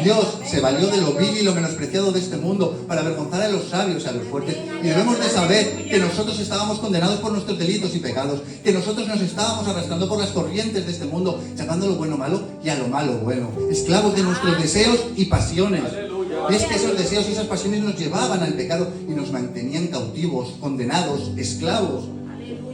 Dios se valió de lo vil y lo menospreciado de este mundo para avergonzar a los sabios y a los fuertes. Y debemos de saber que nosotros estábamos condenados por nuestros delitos y pecados, que nosotros nos estábamos arrastrando por las corrientes de este mundo, llamando lo bueno malo y a lo malo bueno, esclavos de nuestros deseos y pasiones. Y es que esos deseos y esas pasiones nos llevaban al pecado y nos mantenían cautivos, condenados, esclavos.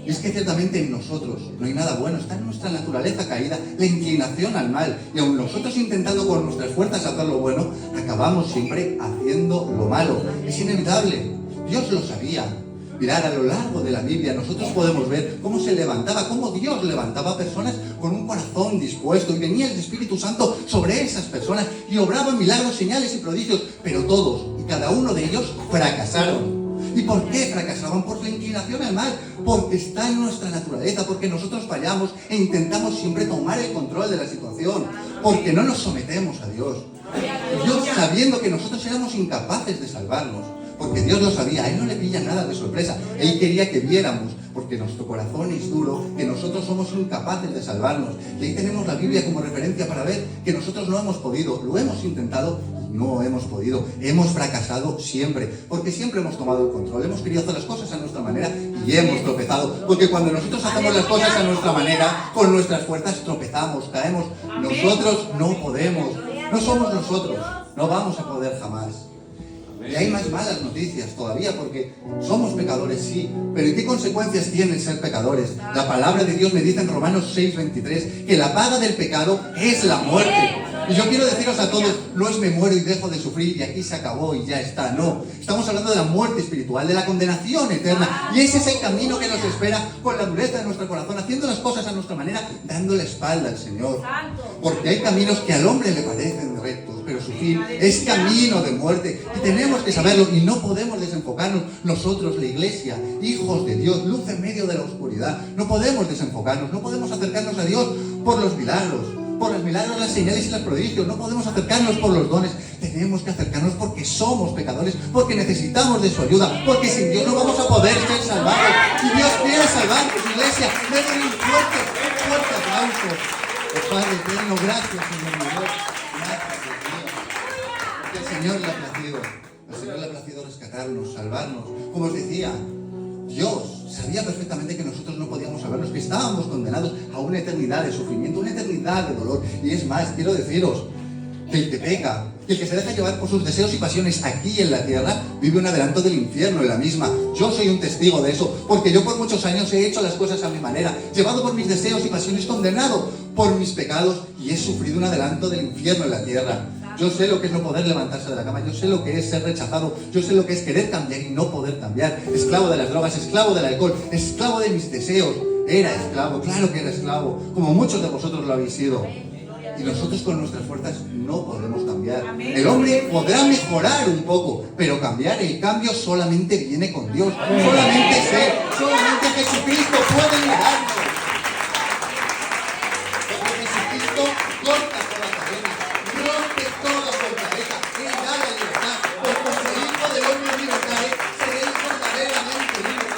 Y es que ciertamente en nosotros no hay nada bueno, está en nuestra naturaleza caída, la inclinación al mal. Y aun nosotros intentando con nuestras fuerzas hacer lo bueno, acabamos siempre haciendo lo malo. Es inevitable. Dios lo sabía. Mirad, a lo largo de la Biblia nosotros podemos ver cómo se levantaba, cómo Dios levantaba a personas con un corazón dispuesto, y venía el Espíritu Santo sobre esas personas y obraban milagros, señales y prodigios, pero todos y cada uno de ellos fracasaron. ¿Y por qué fracasaban? Por la inclinación al mal, porque está en nuestra naturaleza, porque nosotros fallamos e intentamos siempre tomar el control de la situación, porque no nos sometemos a Dios. Dios, sabiendo que nosotros éramos incapaces de salvarnos, porque Dios lo sabía, a Él no le pilla nada de sorpresa. Él quería que viéramos, porque nuestro corazón es duro, que nosotros somos incapaces de salvarnos. Y ahí tenemos la Biblia como referencia para ver que nosotros no hemos podido, lo hemos intentado y no hemos podido. Hemos fracasado siempre, porque siempre hemos tomado el control, hemos querido hacer las cosas a nuestra manera y hemos tropezado. Porque cuando nosotros hacemos las cosas a nuestra manera, con nuestras fuerzas tropezamos, caemos. Nosotros no podemos, no somos nosotros, no vamos a poder jamás. Y hay más malas noticias todavía, porque somos pecadores, sí, pero ¿y qué consecuencias tiene el ser pecadores? La palabra de Dios me dice en Romanos 6:23 que la paga del pecado es la muerte. Y yo quiero deciros a todos, no es me muero y dejo de sufrir y aquí se acabó y ya está, no. Estamos hablando de la muerte espiritual, de la condenación eterna. Y ese es el camino que nos espera con la dureza de nuestro corazón, haciendo las cosas a nuestra manera, dando la espalda al Señor. Porque hay caminos que al hombre le parecen rectos, pero su fin es camino de muerte. Y tenemos que saberlo y no podemos desenfocarnos. Nosotros, la iglesia, hijos de Dios, luz en medio de la oscuridad. No podemos desenfocarnos, no podemos acercarnos a Dios por los milagros. Por los milagros, las señales y los prodigios. No podemos acercarnos por los dones. Tenemos que acercarnos porque somos pecadores, porque necesitamos de su ayuda, porque sin Dios no vamos a poder ser salvados. Y Dios quiere salvarnos, iglesia. Denle un fuerte aplauso. Padre eterno, gracias, Señor mi Dios. Gracias, Dios mío. Porque al Señor le ha placido. Al Señor le ha placido rescatarnos, salvarnos. Como os decía, Dios sabía perfectamente que nosotros no podíamos salvarnos, que estábamos condenados a una eternidad de sufrimiento, una eternidad de dolor. Y es más, quiero deciros que el que peca, que el que se deja llevar por sus deseos y pasiones aquí en la tierra, vive un adelanto del infierno en la misma. Yo soy un testigo de eso, porque yo por muchos años he hecho las cosas a mi manera, llevado por mis deseos y pasiones, condenado por mis pecados, y he sufrido un adelanto del infierno en la tierra. Yo sé lo que es no poder levantarse de la cama, yo sé lo que es ser rechazado, yo sé lo que es querer cambiar y no poder cambiar. Esclavo de las drogas, esclavo del alcohol, esclavo de mis deseos. Era esclavo, claro que era esclavo, como muchos de vosotros lo habéis sido. Y nosotros con nuestras fuerzas no podemos cambiar. El hombre podrá mejorar un poco, pero cambiar, el cambio solamente viene con Dios. Solamente Jesucristo puede liberarnos. Porque Jesucristo corta toda la cadena, rompe toda fortaleza, Él da la libertad. Pues por el Hijo del Hombre libertad, seréis verdaderamente libres.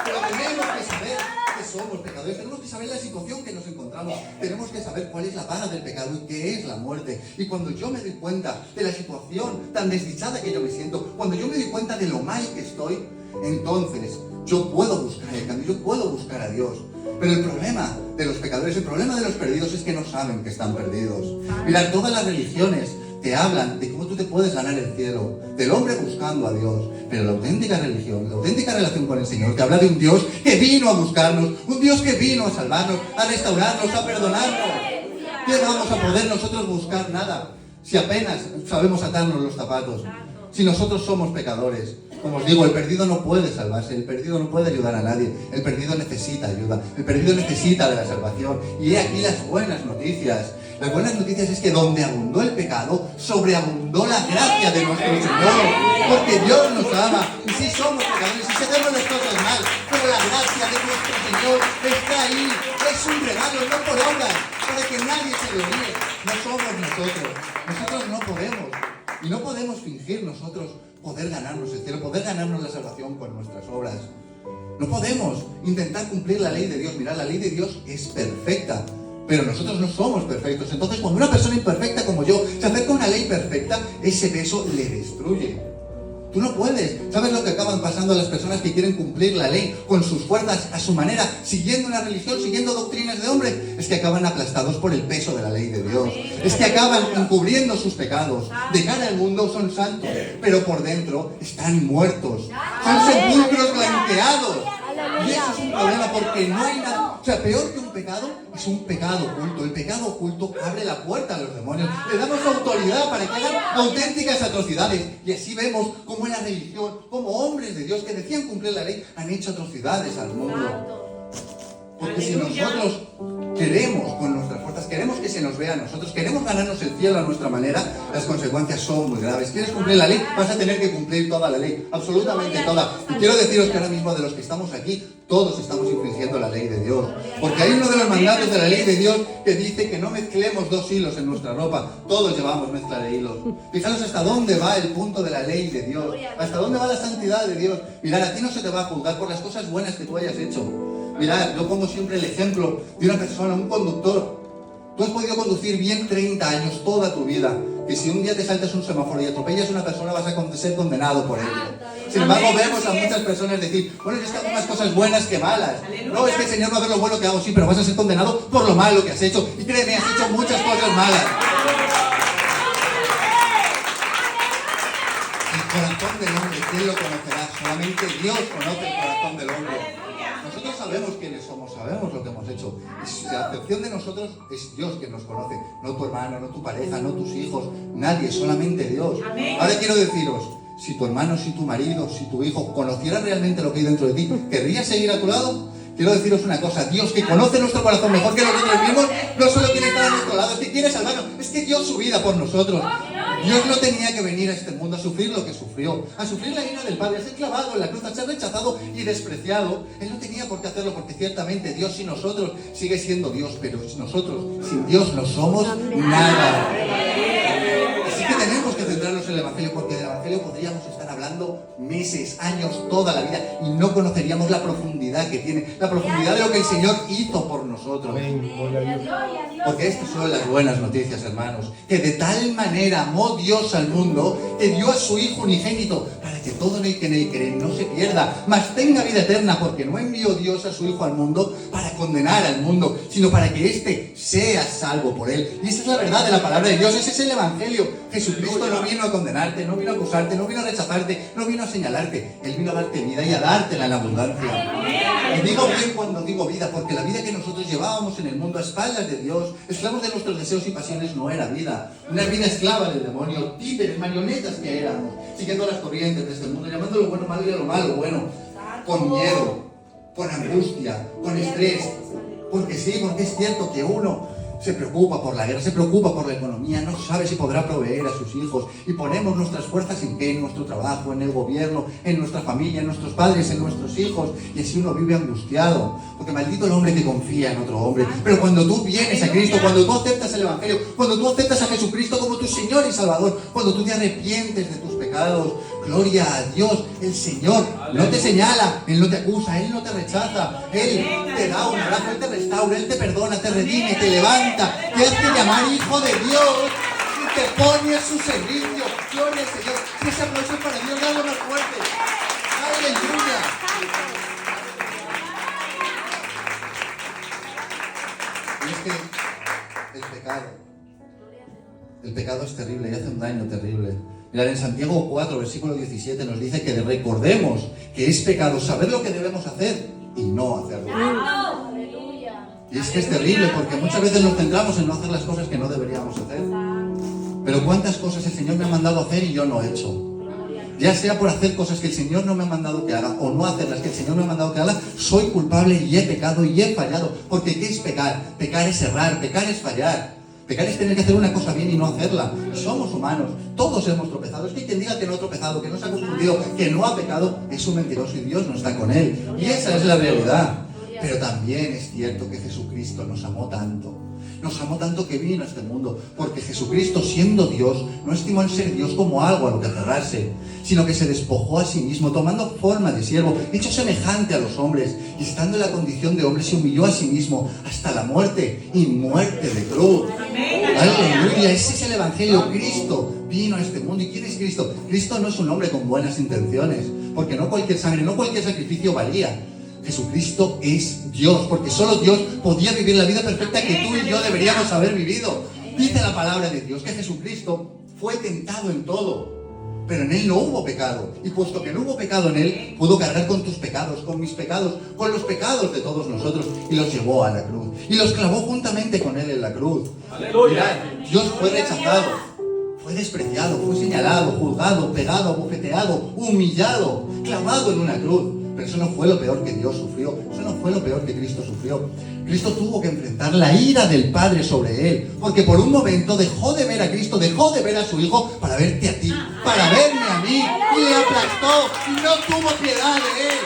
Pero tenemos que saber que somos pecadores, tenemos que saber la situación que nos encontramos, tenemos que saber cuál es la paga del pecado y qué es la muerte. Y cuando yo me doy cuenta de la situación tan desdichada que yo me siento, cuando yo me doy cuenta de lo mal que estoy, entonces yo puedo buscar el cambio, yo puedo buscar a Dios. Pero el problema de los pecadores, el problema de los perdidos es que no saben que están perdidos. Mirad, todas las religiones te hablan de cómo tú te puedes ganar el cielo, del hombre buscando a Dios. Pero la auténtica religión, la auténtica relación con el Señor, te habla de un Dios que vino a buscarnos, un Dios que vino a salvarnos, a restaurarnos, a perdonarnos. ¿Qué vamos a poder nosotros buscar? Nada, si apenas sabemos atarnos los zapatos, si nosotros somos pecadores. Como os digo, el perdido no puede salvarse, el perdido no puede ayudar a nadie, el perdido necesita ayuda, el perdido necesita de la salvación. Y he aquí las buenas noticias. Las buenas noticias es que donde abundó el pecado, sobreabundó la gracia de nuestro Señor. Porque Dios nos ama, y si somos pecadores, y si hacemos las cosas mal, pero la gracia de nuestro Señor está ahí. Es un regalo, no por obras, para que nadie se lo ríe. No somos nosotros no podemos. Y no podemos fingir nosotros poder ganarnos el cielo, poder ganarnos la salvación con nuestras obras. No podemos intentar cumplir la ley de Dios. Mirad, la ley de Dios es perfecta, pero nosotros no somos perfectos. Entonces, cuando una persona imperfecta como yo se acerca a una ley perfecta, ese peso le destruye. Tú no puedes. ¿Sabes lo que acaban pasando las personas que quieren cumplir la ley con sus fuerzas, a su manera, siguiendo una religión, siguiendo doctrinas de hombre? Es que acaban aplastados por el peso de la ley de Dios. Es que acaban encubriendo sus pecados. De cara al mundo son santos, pero por dentro están muertos. Son sepulcros blanqueados. Y eso es un problema porque no hay nada. O sea, peor que un pecado es un pecado oculto. El pecado oculto abre la puerta a los demonios. Le damos autoridad para que hagan auténticas atrocidades. Y así vemos cómo en la religión, como hombres de Dios que decían cumplir la ley, han hecho atrocidades al mundo. Porque si nosotros queremos con nuestras fuerzas, queremos que se nos vea a nosotros, queremos ganarnos el cielo a nuestra manera, las consecuencias son muy graves. ¿Quieres cumplir la ley? Vas a tener que cumplir toda la ley, absolutamente toda. Y quiero deciros que ahora mismo de los que estamos aquí, todos estamos infringiendo la ley de Dios. Porque hay uno de los mandatos de la ley de Dios que dice que no mezclemos 2 hilos en nuestra ropa. Todos llevamos mezcla de hilos. Fijaros hasta dónde va el punto de la ley de Dios, hasta dónde va la santidad de Dios. Mirad, a ti no se te va a juzgar por las cosas buenas que tú hayas hecho. Mirad, yo pongo siempre el ejemplo de una persona, un conductor. Tú has podido conducir bien 30 años, toda tu vida. Que si un día te saltas un semáforo y atropellas a una persona, vas a ser condenado por ello. Sin embargo, vemos a muchas personas decir, bueno, yo es que hago más cosas buenas que malas. No, es que el Señor va a ver lo bueno que hago, sí, pero vas a ser condenado por lo malo que has hecho. Y créeme, has hecho muchas cosas malas. El corazón del hombre, ¿quién lo conocerá? Solamente Dios conoce el corazón del hombre. Nosotros sabemos quiénes somos, sabemos lo que hemos hecho. La excepción de nosotros es Dios quien nos conoce. No tu hermano, no tu pareja, no tus hijos, nadie, solamente Dios. Ahora quiero deciros, si tu hermano, si tu marido, si tu hijo conociera realmente lo que hay dentro de ti, ¿querrías seguir a tu lado? Quiero deciros una cosa, Dios que conoce nuestro corazón mejor que nosotros mismos, no solo quiere estar a nuestro lado, es que quiere salvarnos, es que dio su vida por nosotros. Dios no tenía que venir a este mundo a sufrir lo que sufrió, a sufrir la ira del Padre, a ser clavado en la cruz, a ser rechazado y despreciado. Él no tenía por qué hacerlo, porque ciertamente Dios sin nosotros sigue siendo Dios, pero nosotros sin Dios no somos nada. Así que tenemos que centrarnos en el Evangelio, porque del Evangelio podríamos estar hablando meses, años, toda la vida, y no conoceríamos la profundidad que tiene, la profundidad de lo que el Señor hizo por nosotros. Porque estas son las buenas noticias, hermanos, que de tal manera amó Dios al mundo, que dio a su Hijo unigénito, para que todo el que en él cree no se pierda, mas tenga vida eterna, porque no envió Dios a su Hijo al mundo para condenar al mundo, sino para que éste sea salvo por él. Y esa es la verdad de la palabra de Dios, ese es el Evangelio. Jesucristo no vino a condenarte, no vino a acusarte, no vino a rechazarte, no vino a señalarte. Él vino a darte vida y a dártela en abundancia. Y digo bien cuando digo vida, porque la vida que nosotros llevábamos en el mundo a espaldas de Dios, esclavos de nuestros deseos y pasiones, no era vida. Una vida esclava del demonio, títeres, marionetas que éramos, siguiendo las corrientes de este mundo, llamando lo bueno malo y a lo malo bueno, con miedo, con angustia, con estrés. Porque sí, porque es cierto que uno se preocupa por la guerra, se preocupa por la economía, no sabe si podrá proveer a sus hijos, y ponemos nuestras fuerzas en qué, en nuestro trabajo, en el gobierno, en nuestra familia, en nuestros padres, en nuestros hijos, y así uno vive angustiado, porque maldito el hombre que confía en otro hombre. Pero cuando tú vienes a Cristo, cuando tú aceptas el Evangelio, cuando tú aceptas a Jesucristo como tu Señor y Salvador, cuando tú te arrepientes de tus pecados, gloria a Dios, el Señor no te señala, Él no te acusa, Él no te rechaza, Él te da un abrazo, Él te restaura, Él te perdona, te redime, te levanta, te hace llamar hijo de Dios y te pone a su servicio. Gloria al Señor. Si ese aplauso es para Dios, dale más fuerte. Aleluya. Y es que el pecado es terrible y hace un daño terrible. Mirad, en Santiago 4, versículo 17 nos dice que recordemos que es pecado saber lo que debemos hacer y no hacerlo. Y es que es terrible porque muchas veces nos centramos en no hacer las cosas que no deberíamos hacer. Pero cuántas cosas el Señor me ha mandado a hacer y yo no he hecho. Ya sea por hacer cosas que el Señor no me ha mandado que haga o no hacerlas que el Señor me ha mandado que haga, soy culpable y he pecado y he fallado. Porque ¿qué es pecar? Pecar es errar, pecar es fallar. Pecar es tener que hacer una cosa bien y no hacerla. Somos humanos, todos hemos tropezado. Es que quien diga que no ha tropezado, que no se ha confundido, que no ha pecado, es un mentiroso y Dios no está con él. Y esa es la realidad. Pero también es cierto que Jesucristo nos amó tanto Nos amó tanto que vino a este mundo, porque Jesucristo, siendo Dios, no estimó el ser Dios como algo a lo que aferrarse, sino que se despojó a sí mismo, tomando forma de siervo, hecho semejante a los hombres, y estando en la condición de hombre, se humilló a sí mismo hasta la muerte, y muerte de cruz. Aleluya, ese es el Evangelio. Cristo vino a este mundo. ¿Y quién es Cristo? Cristo no es un hombre con buenas intenciones, porque no cualquier sangre, no cualquier sacrificio valía. Jesucristo es Dios, porque solo Dios podía vivir la vida perfecta que tú y yo deberíamos haber vivido. Dice la palabra de Dios que Jesucristo fue tentado en todo, pero en Él no hubo pecado. Y puesto que no hubo pecado en Él, pudo cargar con tus pecados, con mis pecados, con los pecados de todos nosotros, y los llevó a la cruz. Y los clavó juntamente con Él en la cruz. Mirad, Dios fue rechazado, fue despreciado, fue señalado, juzgado, pegado, abofeteado, humillado, clavado en una cruz. Pero eso no fue lo peor que Dios sufrió, eso no fue lo peor que Cristo sufrió. Cristo tuvo que enfrentar la ira del Padre sobre Él, porque por un momento dejó de ver a Cristo, dejó de ver a su Hijo para verte a ti, para verme a mí, y le aplastó y no tuvo piedad de Él.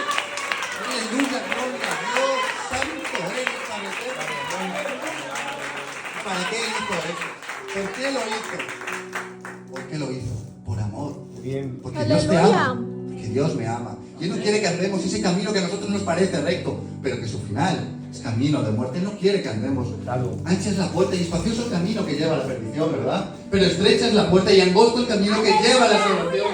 Aleluya, gloria a Dios, santo eres, ¿para qué hizo eso? ¿Por qué lo hizo? ¿Por qué lo hizo? Por amor. Porque Dios te ama, porque Dios me ama. Y Él no quiere que andemos ese camino que a nosotros nos parece recto, pero que su final es camino de muerte. Él no quiere que andemos. Ancha es la puerta y espacioso el camino que lleva a la perdición, ¿verdad? Pero estrecha es la puerta y angosto el camino que lleva a la salvación.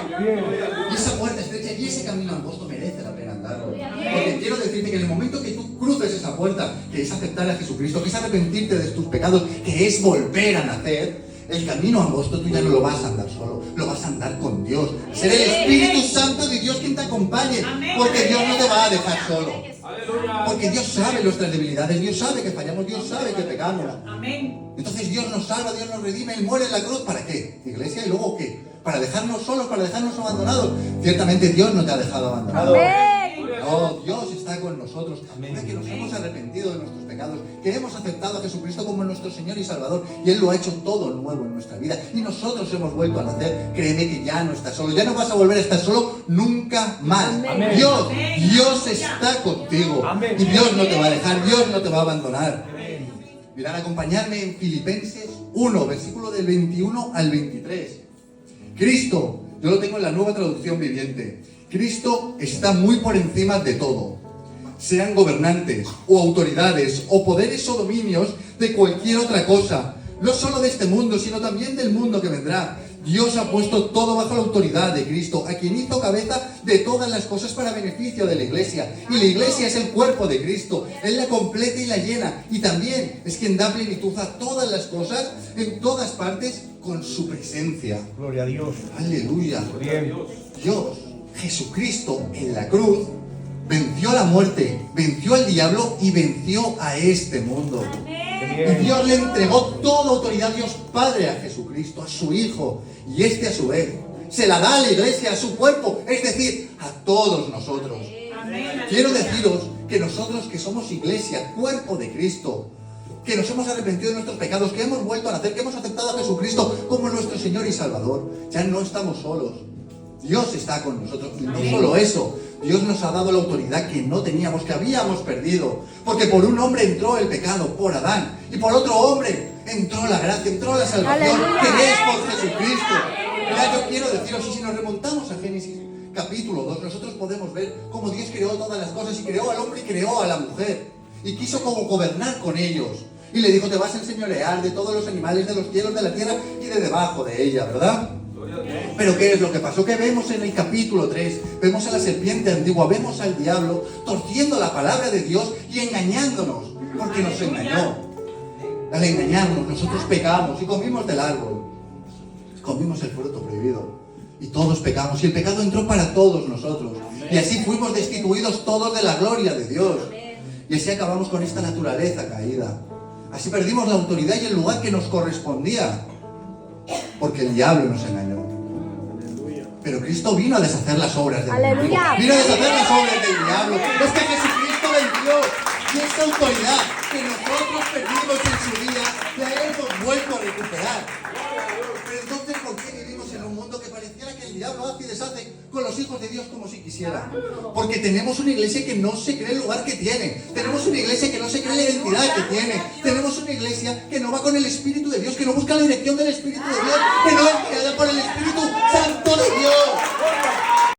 Y esa puerta estrecha y ese camino angosto merece la pena andarlo. Porque quiero decirte que en el momento que tú cruces esa puerta, que es aceptar a Jesucristo, que es arrepentirte de tus pecados, que es volver a nacer, el camino angosto tú ya no lo vas a andar solo, lo vas a andar con Dios. Será el Espíritu Santo de Dios quien te acompañe, porque Dios no te va a dejar solo. Porque Dios sabe nuestras debilidades, Dios sabe que fallamos, Dios sabe que pecamos. Entonces Dios nos salva, Dios nos redime, Él muere en la cruz. ¿Para qué? Iglesia, ¿y luego qué? ¿Para dejarnos solos, para dejarnos abandonados? Ciertamente Dios no te ha dejado abandonado. No, Dios está con nosotros. Ahora que nos hemos arrepentido de nuestros pecados, que hemos aceptado a Jesucristo como nuestro Señor y Salvador, y Él lo ha hecho todo nuevo en nuestra vida, y nosotros hemos vuelto a nacer, créeme que ya no estás solo, ya no vas a volver a estar solo nunca más. Dios está contigo. Y Dios no te va a dejar, Dios no te va a abandonar. Mirad, acompañadme en Filipenses 1, versículo del 21 al 23. Cristo, yo lo tengo en la Nueva Traducción Viviente. Cristo está muy por encima de todo. Sean gobernantes, o autoridades, o poderes o dominios de cualquier otra cosa. No solo de este mundo, sino también del mundo que vendrá. Dios ha puesto todo bajo la autoridad de Cristo, a quien hizo cabeza de todas las cosas para beneficio de la Iglesia. Y la Iglesia es el cuerpo de Cristo. Él la completa y la llena. Y también es quien da plenitud a todas las cosas, en todas partes, con su presencia. Gloria a Dios. Aleluya. Gloria a Dios. Dios, Jesucristo, en la cruz, venció la muerte, venció al diablo y venció a este mundo. Y Dios le entregó toda autoridad, Dios Padre, a Jesucristo, a su Hijo, y este a su vez se la da a la Iglesia, a su cuerpo, es decir, a todos nosotros. Quiero deciros que nosotros que somos Iglesia, cuerpo de Cristo, que nos hemos arrepentido de nuestros pecados, que hemos vuelto a nacer, que hemos aceptado a Jesucristo como nuestro Señor y Salvador, ya no estamos solos. Dios está con nosotros. Y no solo eso, Dios nos ha dado la autoridad que no teníamos, que habíamos perdido. Porque por un hombre entró el pecado, por Adán. Y por otro hombre entró la gracia, entró la salvación, que es por Jesucristo. Mirad, yo quiero deciros, y si nos remontamos a Génesis capítulo 2, nosotros podemos ver cómo Dios creó todas las cosas, y creó al hombre y creó a la mujer. Y quiso como gobernar con ellos. Y le dijo, te vas a enseñorear de todos los animales de los cielos, de la tierra y de debajo de ella, ¿verdad? Pero ¿qué es lo que pasó? Que vemos en el capítulo 3, vemos a la serpiente antigua, vemos al diablo torciendo la palabra de Dios y engañándonos, porque nos engañó. Al engañarnos, nosotros pecamos y comimos del árbol, comimos el fruto prohibido y todos pecamos, y el pecado entró para todos nosotros, y así fuimos destituidos todos de la gloria de Dios, y así acabamos con esta naturaleza caída. Así perdimos la autoridad y el lugar que nos correspondía, porque el diablo nos engañó. Pero Cristo vino a deshacer las obras del enemigo. Vino a deshacer las obras del diablo. Es que Jesucristo venció. Y esta autoridad que nosotros perdimos en su día, la hemos vuelto a recuperar. Pero entonces, ¿por qué vivimos en un mundo que pareciera que el diablo hace y deshace con los hijos de Dios como si quisiera. Porque tenemos una iglesia que no se cree el lugar que tiene. Tenemos una iglesia que no se cree la identidad que tiene. Tenemos una iglesia que no va con el Espíritu de Dios, que no busca la dirección del Espíritu de Dios, que no es guiada por el Espíritu Santo de Dios.